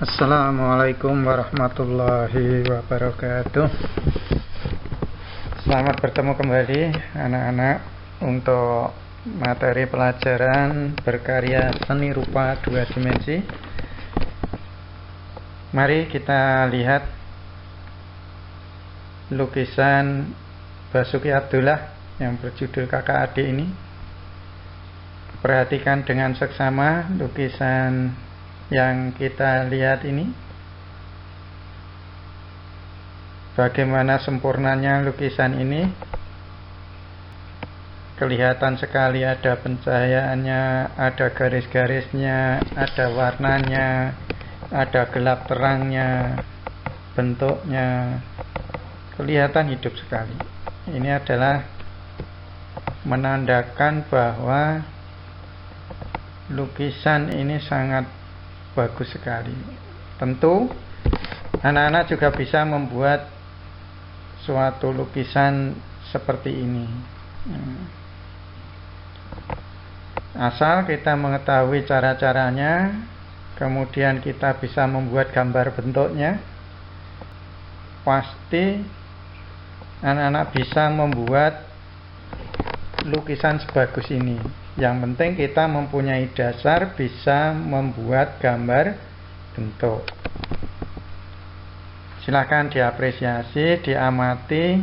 Assalamualaikum warahmatullahi wabarakatuh. Selamat bertemu kembali anak-anak untuk materi pelajaran berkarya seni rupa 2 dimensi. Mari kita lihat lukisan Basuki Abdullah yang berjudul Kakak Adik ini. Perhatikan dengan seksama lukisan yang kita lihat ini. Bagaimana sempurnanya lukisan ini. Kelihatan sekali ada pencahayaannya, ada garis-garisnya, ada warnanya, ada gelap terangnya, bentuknya kelihatan hidup sekali. Ini adalah menandakan bahwa lukisan ini sangat bagus sekali. Tentu anak-anak juga bisa membuat suatu lukisan seperti ini, asal kita mengetahui cara-caranya, kemudian kita bisa membuat gambar bentuknya, pasti anak-anak bisa membuat lukisan sebagus ini. Yang penting kita mempunyai dasar bisa membuat gambar bentuk. Silakan diapresiasi, diamati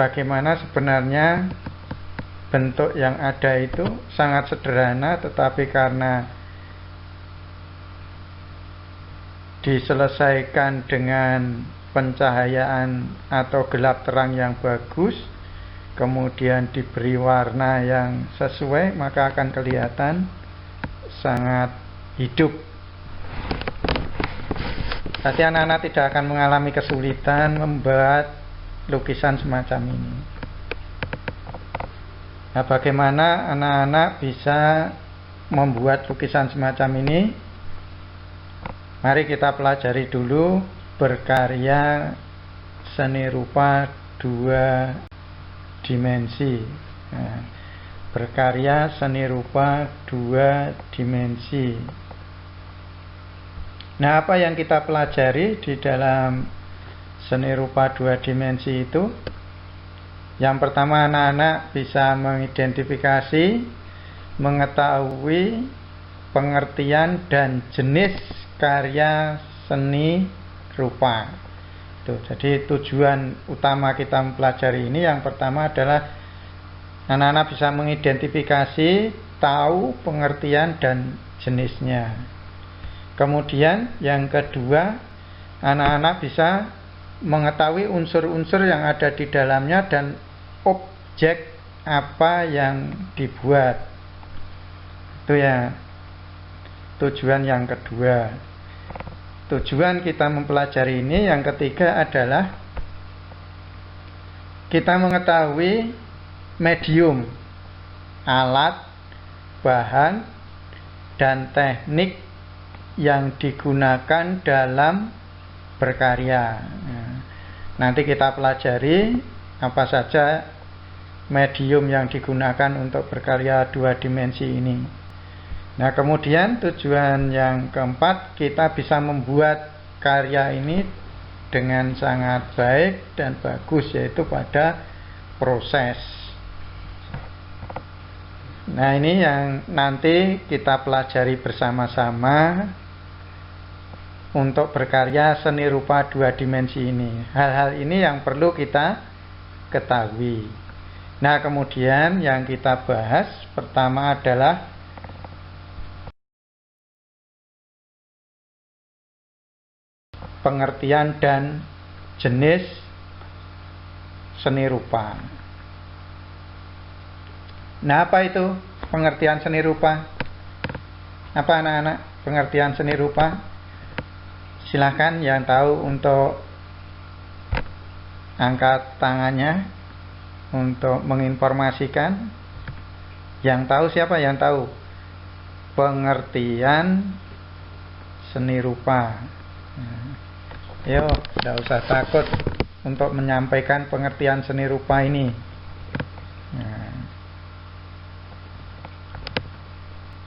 bagaimana sebenarnya bentuk yang ada itu sangat sederhana, tetapi karena diselesaikan dengan pencahayaan atau gelap terang yang bagus, kemudian diberi warna yang sesuai, maka akan kelihatan sangat hidup. Berarti anak-anak tidak akan mengalami kesulitan membuat lukisan semacam ini. Nah, bagaimana anak-anak bisa membuat lukisan semacam ini? Mari kita pelajari dulu berkarya seni rupa 2 dimensi. Nah, berkarya seni rupa 2 dimensi. Nah, apa yang kita pelajari di dalam seni rupa 2 dimensi itu? Yang pertama, anak-anak bisa mengidentifikasi, mengetahui pengertian dan jenis karya seni rupa. Jadi tujuan utama kita mempelajari ini yang pertama adalah anak-anak bisa mengidentifikasi, tahu pengertian dan jenisnya. Kemudian yang kedua, anak-anak bisa mengetahui unsur-unsur yang ada di dalamnya dan objek apa yang dibuat. Itu ya tujuan yang kedua. Tujuan kita mempelajari ini yang ketiga adalah kita mengetahui medium, alat, bahan, dan teknik yang digunakan dalam berkarya. Nanti kita pelajari apa saja medium yang digunakan untuk berkarya 2 dimensi ini. Nah, kemudian tujuan yang keempat, kita bisa membuat karya ini dengan sangat baik dan bagus, yaitu pada proses. Nah, ini yang nanti kita pelajari bersama-sama untuk berkarya seni rupa 2 dimensi ini. Hal-hal ini yang perlu kita ketahui. Nah, kemudian yang kita bahas pertama adalah pengertian dan jenis seni rupa. Nah, apa itu pengertian seni rupa? Apa anak-anak pengertian seni rupa? Silahkan yang tahu untuk angkat tangannya untuk menginformasikan. Yang tahu siapa yang tahu pengertian seni rupa? Yo, tidak usah takut untuk menyampaikan pengertian seni rupa ini.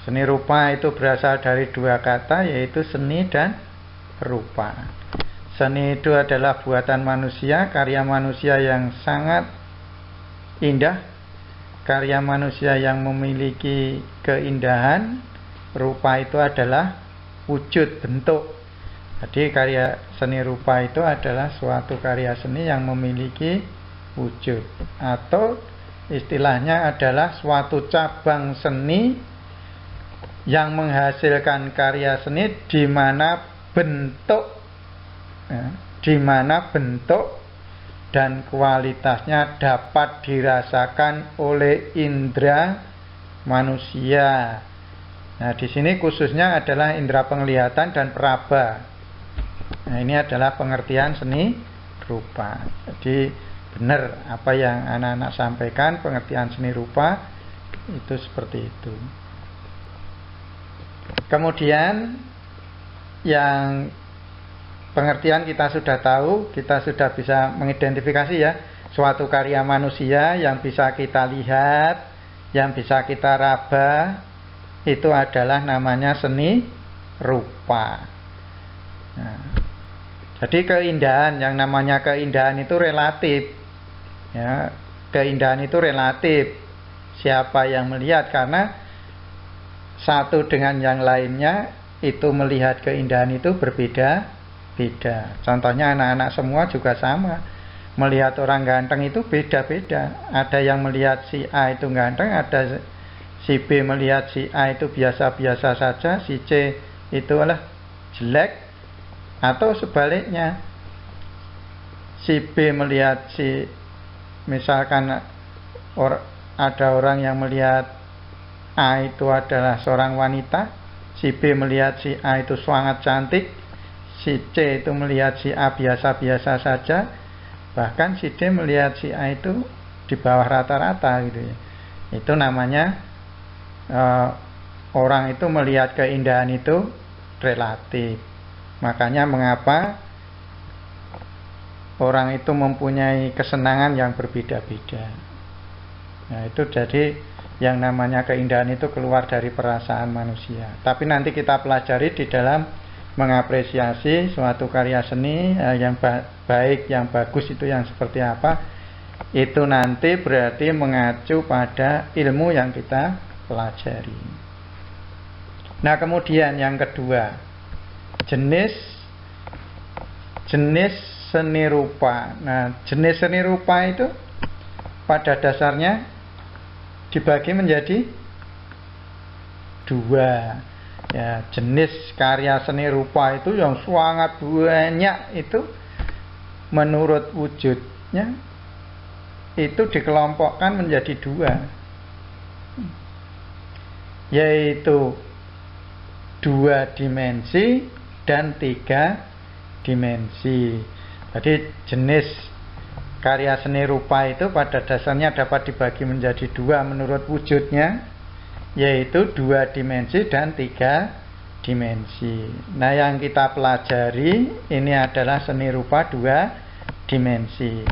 Seni rupa itu berasal dari 2 kata, yaitu seni dan rupa. Seni itu adalah buatan manusia, karya manusia yang sangat indah, karya manusia yang memiliki keindahan. Rupa itu adalah wujud, bentuk. Jadi karya seni rupa itu adalah suatu karya seni yang memiliki wujud, atau istilahnya adalah suatu cabang seni yang menghasilkan karya seni di mana bentuk dan kualitasnya dapat dirasakan oleh indera manusia. Nah, di sini khususnya adalah indera penglihatan dan peraba. Nah, ini adalah pengertian seni rupa. Jadi benar apa yang anak-anak sampaikan, pengertian seni rupa itu seperti itu. Kemudian yang pengertian kita sudah tahu, kita sudah bisa mengidentifikasi ya, suatu karya manusia yang bisa kita lihat, yang bisa kita raba, itu adalah namanya seni rupa. Nah, jadi keindahan, yang namanya keindahan itu relatif ya, keindahan itu relatif. Siapa yang melihat, karena satu dengan yang lainnya itu melihat keindahan itu berbeda-beda. Contohnya anak-anak semua juga sama. Melihat orang ganteng itu beda-beda. Ada yang melihat si A itu ganteng, ada si B melihat si A itu biasa-biasa saja, si C itu adalah jelek, atau sebaliknya. Si B melihat si, misalkan ada orang yang melihat A itu adalah seorang wanita, si B melihat si A itu sangat cantik, si C itu melihat si A biasa-biasa saja, bahkan si D melihat si A itu di bawah rata-rata gitu ya. Itu namanya orang itu melihat keindahan itu relatif. Makanya mengapa orang itu mempunyai kesenangan yang berbeda-beda. Nah, itu jadi yang namanya keindahan itu keluar dari perasaan manusia. Tapi nanti kita pelajari di dalam mengapresiasi suatu karya seni yang baik, yang bagus itu yang seperti apa. Itu nanti berarti mengacu pada ilmu yang kita pelajari. Nah, kemudian yang kedua, jenis seni rupa. Nah, jenis seni rupa itu pada dasarnya dibagi menjadi dua ya. Jenis karya seni rupa itu yang sangat banyak itu menurut wujudnya itu dikelompokkan menjadi dua, yaitu 2 dimensi dan 3 dimensi. Jadi jenis karya seni rupa itu pada dasarnya dapat dibagi menjadi dua menurut wujudnya, yaitu 2 dimensi dan 3 dimensi. Nah, yang kita pelajari ini adalah seni rupa 2 dimensi.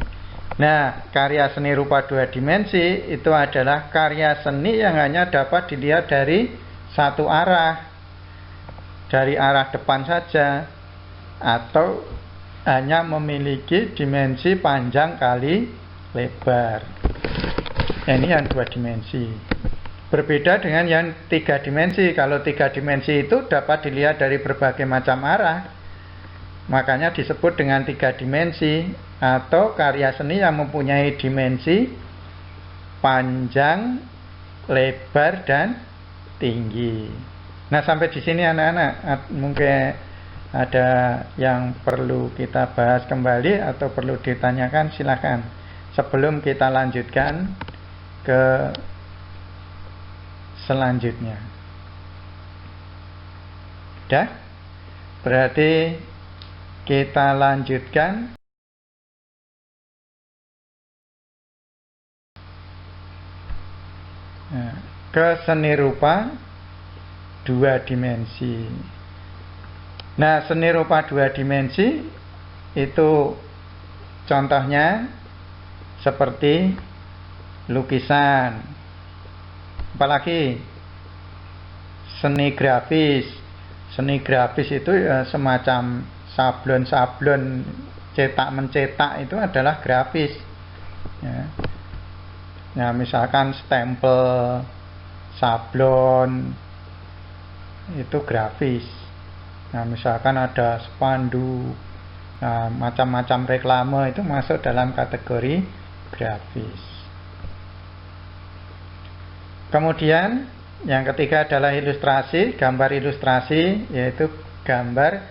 Nah, karya seni rupa 2 dimensi itu adalah karya seni yang hanya dapat dilihat dari satu arah, dari arah depan saja, atau hanya memiliki dimensi panjang kali lebar. Ini yang 2 dimensi. Berbeda dengan yang 3 dimensi. Kalau 3 dimensi itu dapat dilihat dari berbagai macam arah. Makanya disebut dengan 3 dimensi, atau karya seni yang mempunyai dimensi panjang, lebar, dan tinggi. Nah, sampai di sini anak-anak mungkin ada yang perlu kita bahas kembali atau perlu ditanyakan, silakan. Sebelum kita lanjutkan ke selanjutnya. Sudah? Berarti kita lanjutkan. Nah, ke seni rupa 2 dimensi. Nah, seni rupa 2 dimensi itu contohnya seperti lukisan, apalagi seni grafis, Seni grafis itu ya semacam sablon-sablon cetak-mencetak itu adalah grafis. Ya. Ya, misalkan stempel, sablon, itu grafis. Nah, misalkan ada spanduk, nah, macam-macam reklame itu masuk dalam kategori grafis. Kemudian yang ketiga adalah ilustrasi, gambar ilustrasi, yaitu gambar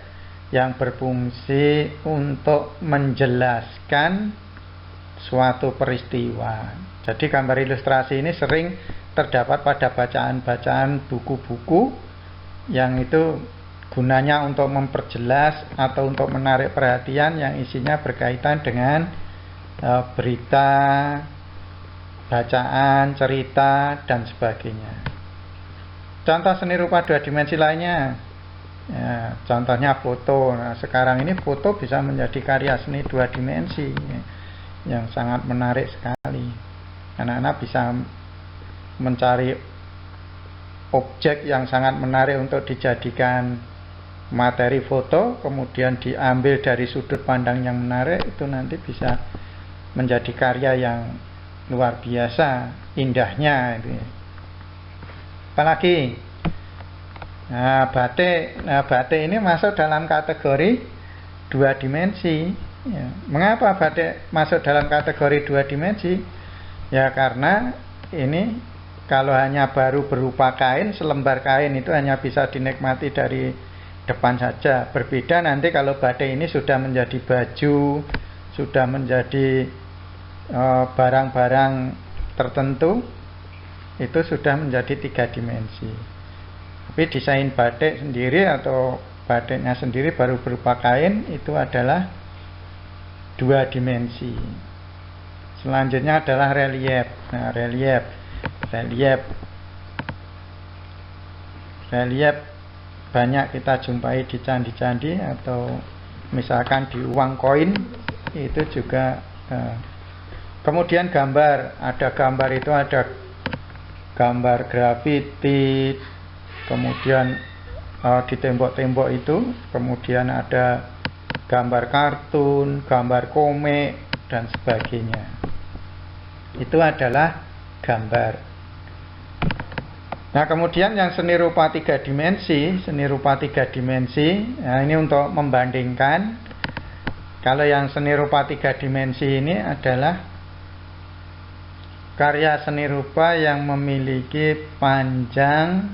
yang berfungsi untuk menjelaskan suatu peristiwa. Jadi gambar ilustrasi ini sering terdapat pada bacaan-bacaan buku-buku yang itu gunanya untuk memperjelas atau untuk menarik perhatian yang isinya berkaitan dengan berita, bacaan, cerita, dan sebagainya. Contoh seni rupa dua dimensi lainnya, ya, contohnya foto. Nah, sekarang ini foto bisa menjadi karya seni dua dimensi yang sangat menarik sekali. Anak-anak bisa mencari objek yang sangat menarik untuk dijadikan materi foto, kemudian diambil dari sudut pandang yang menarik, itu nanti bisa menjadi karya yang luar biasa indahnya itu. Apalagi batik ini masuk dalam kategori dua dimensi. Ya. Mengapa batik masuk dalam kategori dua dimensi? Ya karena ini kalau hanya baru berupa kain, selembar kain itu hanya bisa dinikmati dari depan saja. Berbeda nanti kalau batik ini sudah menjadi baju, sudah menjadi barang-barang tertentu, itu sudah menjadi tiga dimensi. Tapi desain batik sendiri atau batiknya sendiri baru berupa kain, itu adalah dua dimensi. Selanjutnya adalah relief. Nah, relief banyak kita jumpai di candi-candi atau misalkan di uang koin itu juga. Kemudian gambar, ada gambar itu ada gambar grafiti, kemudian di tembok-tembok itu, kemudian ada gambar kartun, gambar komik, dan sebagainya. Itu adalah gambar. Nah, kemudian yang seni rupa tiga dimensi, nah ini untuk membandingkan. Kalau yang seni rupa tiga dimensi ini adalah karya seni rupa yang memiliki panjang,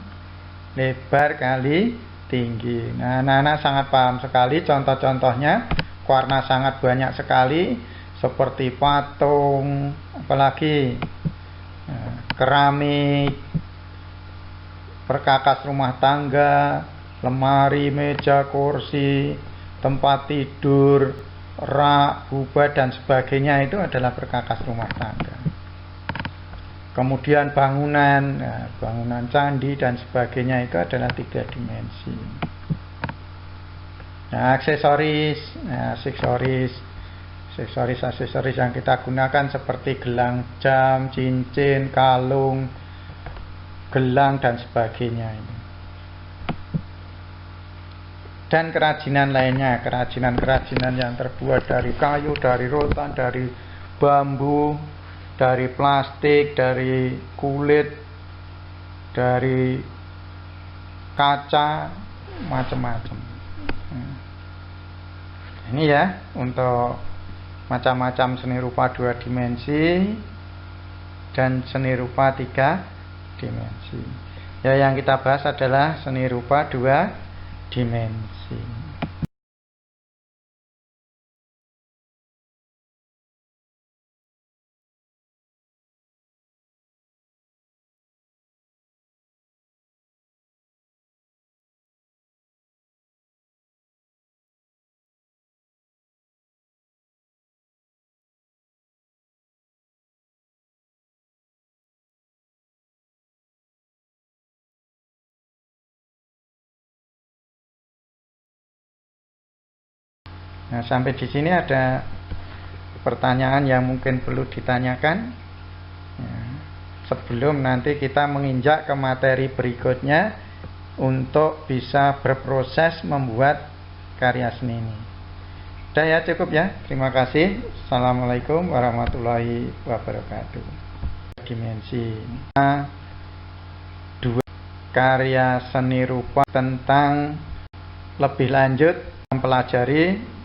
lebar kali tinggi. Nah, anak-anak sangat paham sekali contoh-contohnya, warna sangat banyak sekali, seperti patung, apalagi keramik, perkakas rumah tangga, lemari, meja, kursi, tempat tidur, rak, kubah, dan sebagainya itu adalah perkakas rumah tangga. Kemudian bangunan, bangunan candi dan sebagainya itu adalah tiga dimensi. Nah, aksesoris yang kita gunakan seperti gelang jam, cincin, kalung, gelang, dan sebagainya ini. Dan kerajinan lainnya, kerajinan yang terbuat dari kayu, dari rotan, dari bambu, dari plastik, dari kulit, dari kaca, macam-macam. Ini ya untuk macam-macam seni rupa dua dimensi dan seni rupa tiga dimensi. Ya, yang kita bahas adalah seni rupa dua dimensi. Nah, sampai di sini ada pertanyaan yang mungkin perlu ditanyakan ya, sebelum nanti kita menginjak ke materi berikutnya, untuk bisa berproses membuat karya seni ini. Udah ya, cukup ya. Terima kasih. Assalamualaikum warahmatullahi wabarakatuh. Dimensi 2 karya seni rupa tentang lebih lanjut mempelajari